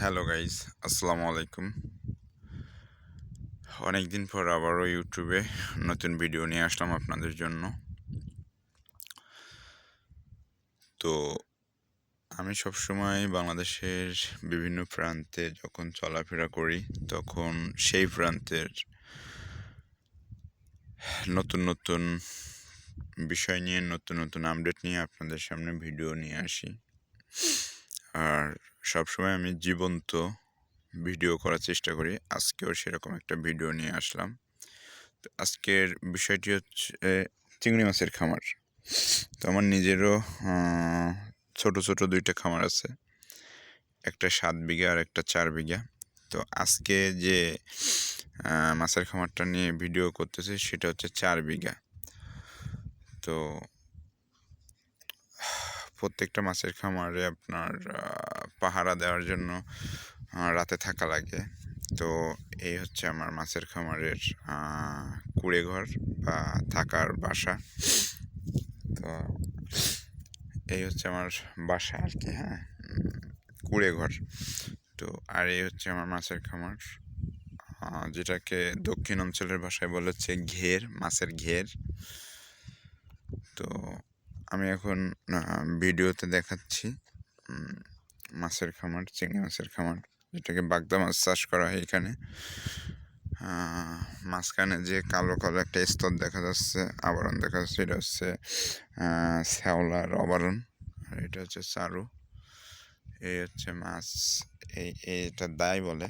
Hello guys, আসসালামু আলাইকুম। অনেকদিন পর আবারও ইউটিউবে নতুন ভিডিও নিয়ে আসলাম আপনাদের জন্য। তো আমি সবসময় বাংলাদেশের বিভিন্ন প্রান্তে যখন চলাফেরা করি, তখন সেই প্রান্তের নতুন নতুন বিষয় নিয়ে নতুন নতুন আপডেট নিয়ে আপনাদের সামনে ভিডিও নিয়ে আসি। আর সবসময় আমি জীবন্ত ভিডিও করার চেষ্টা করি। আজকেও সেরকম একটা ভিডিও নিয়ে আসলাম। তো আজকের বিষয়টি হচ্ছে চিংড়ি মাছের খামার। তো আমার নিজেরও ছোট ছোট দুইটা খামার আছে, একটা 7 বিঘা আর একটা 4 বিঘা। তো আজকে যে মাছের খামারটা নিয়ে ভিডিও করতেছি সেটা হচ্ছে 4 বিঘা। তো প্রত্যেকটা মাছের খামারে আপনার পাহারা দেওয়ার জন্য রাতে থাকা লাগে। তো এই হচ্ছে আমার মাছের খামারের কুঁড়ে ঘর বা থাকার বাসা। তো এই হচ্ছে আমার বাসা আর কি, হ্যাঁ, কুঁড়ে ঘর। তো আর এই হচ্ছে আমার মাছের খামার, যেটাকে দক্ষিণ অঞ্চলের ভাষায় বলা হচ্ছে ঘের, মাছের ঘের। তো আমি এখন ভিডিওতে দেখাচ্ছি মাছের খামার, চিংড়ি মাছের খামার, যেটাকে বাগদা মাছ চাষ করা হয় এখানে। মাঝখানে যে কালো কালো একটা স্তর দেখা যাচ্ছে, আবরণ দেখা যাচ্ছে, এটা হচ্ছে শ্যাওলার আবরণ, আর এটা হচ্ছে চারু। এই হচ্ছে মাছ, এটা দাই বলে,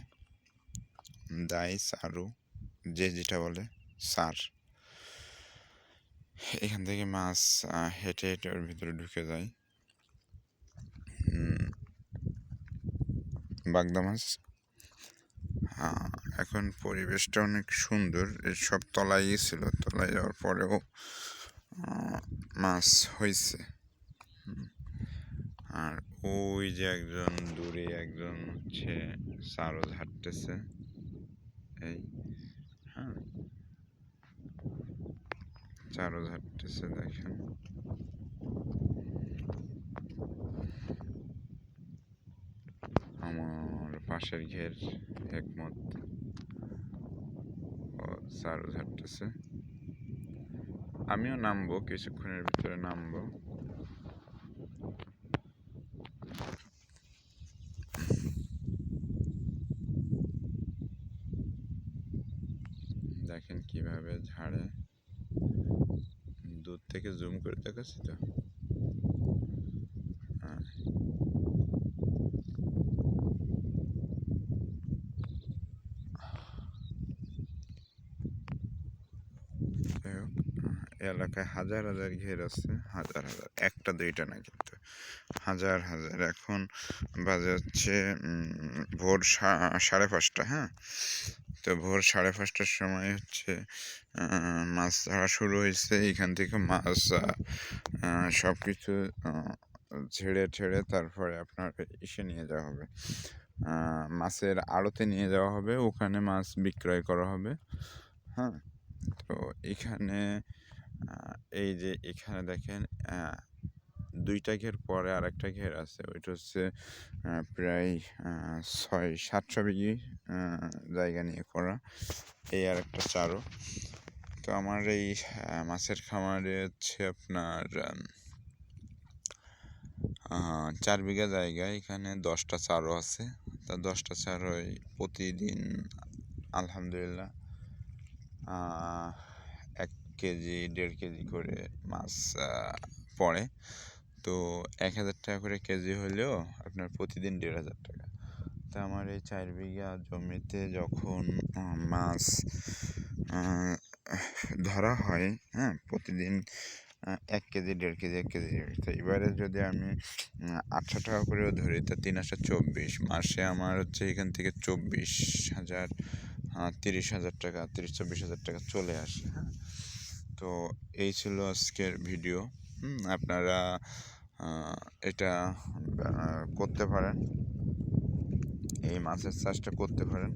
দাই চারু, যে যেটা বলে সার। এখান থেকে মাছ হেঁটে হেঁটে ওর ভিতরে ঢুকে যায়। বাগদা মাছ। এখন পরিবেশটা অনেক সুন্দর। সব তলায় ছিল, তলায় যাওয়ার পরেও মাছ হয়েছে। আর ওই যে একজন দূরে একজন হচ্ছে চারও ঝাড়তেছে, এই, হ্যাঁ, চারও ঝাড়তেছে দেখেন। আমার পাশের ঘের হেকমত ও চারও ঝাড়তেছে। আমিও নামবো, কিছুক্ষণের ভিতরে নামবো। দেখেন কিভাবে ঝাড়ে, দূর থেকে জুম করে দেখাচ্ছি তো। হ্যাঁ, যাই হোক, এলাকায় হাজার হাজার ঘের আছে, হাজার হাজার, একটা দুইটা না কিন্তু হাজার হাজার। এখন বাজে হচ্ছে ভোর 5:30, হ্যাঁ। তো ভোর 5:30টার সময় হচ্ছে মাছ ধরা শুরু হয়েছে। এখান থেকে মাছ সব কিছু ঝেড়ে ছেড়ে তারপরে আপনার ইসে নিয়ে যাওয়া হবে, মাছের আড়তে নিয়ে যাওয়া হবে, ওখানে মাছ বিক্রয় করা হবে, হ্যাঁ। তো এখানে এই যে এখানে দেখেন, দুইটা ঘের পরে আর একটা ঘের আছে, ওইটা হচ্ছে প্রায় 600-700 বিঘি জায়গা নিয়ে করা, এই আর একটা চারও। তো আমার এই মাছের খামারে হচ্ছে আপনার 4 বিঘা জায়গায়, এখানে 10টা চারও আছে। তা 10টা চারোয় প্রতিদিন আলহামদুলিল্লাহ 1 কেজি 1.5 কেজি করে মাছ পড়ে। তো 1000 টাকা করে কেজি হলেও আপনার প্রতিদিন 1500 টাকা। তা আমার এই 4 বিঘা জমিতে যখন মাছ ধরা হয়, হ্যাঁ, প্রতিদিন 1 কেজি 1.5 কেজি 1 কেজি। তো এবারে যদি আমি 800 টাকা করেও ধরি, তা 3 8 24 মাসে আমার হচ্ছে এখান থেকে 24,000, 30,000 টাকা, 30-24 হাজার টাকা চলে আসে, হ্যাঁ। তো এই ছিল আজকের ভিডিও। আপনারা এটা করতে পারেন। এই মাছের চাষটা করতে পারেন।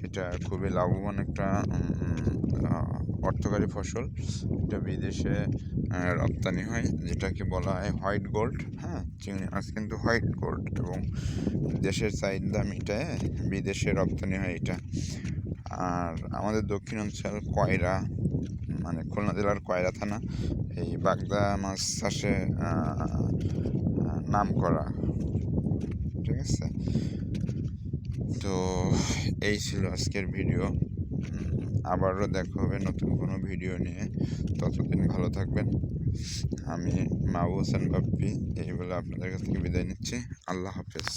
এটা খুবই লাভবান একটা অর্থকারী ফসল। এটা বিদেশে রপ্তানি হয়, যেটাকে বলা হয় হোয়াইট গোল্ড। হ্যাঁ, চিংড়ি মাছ কিন্তু হোয়াইট গোল্ড, এবং দেশের চাহিদা মিটায় বিদেশে রপ্তানি হয় এটা। আর আমাদের দক্ষিণাঞ্চল কয়রা, মানে খুলনা জেলার কয়রা থানা, এই বাগদা মাছ চাষে নাম করা। ঠিক আছে, তো এই ছিল আজকের ভিডিও। আবারও দেখা হবে নতুন কোনো ভিডিও নিয়ে। ততদিন ভালো থাকবেন। আমি মাহবুব হোসেন বাপ্পি এই বলে আপনাদের কাছ থেকে বিদায় নিচ্ছি। আল্লাহ হাফেজ।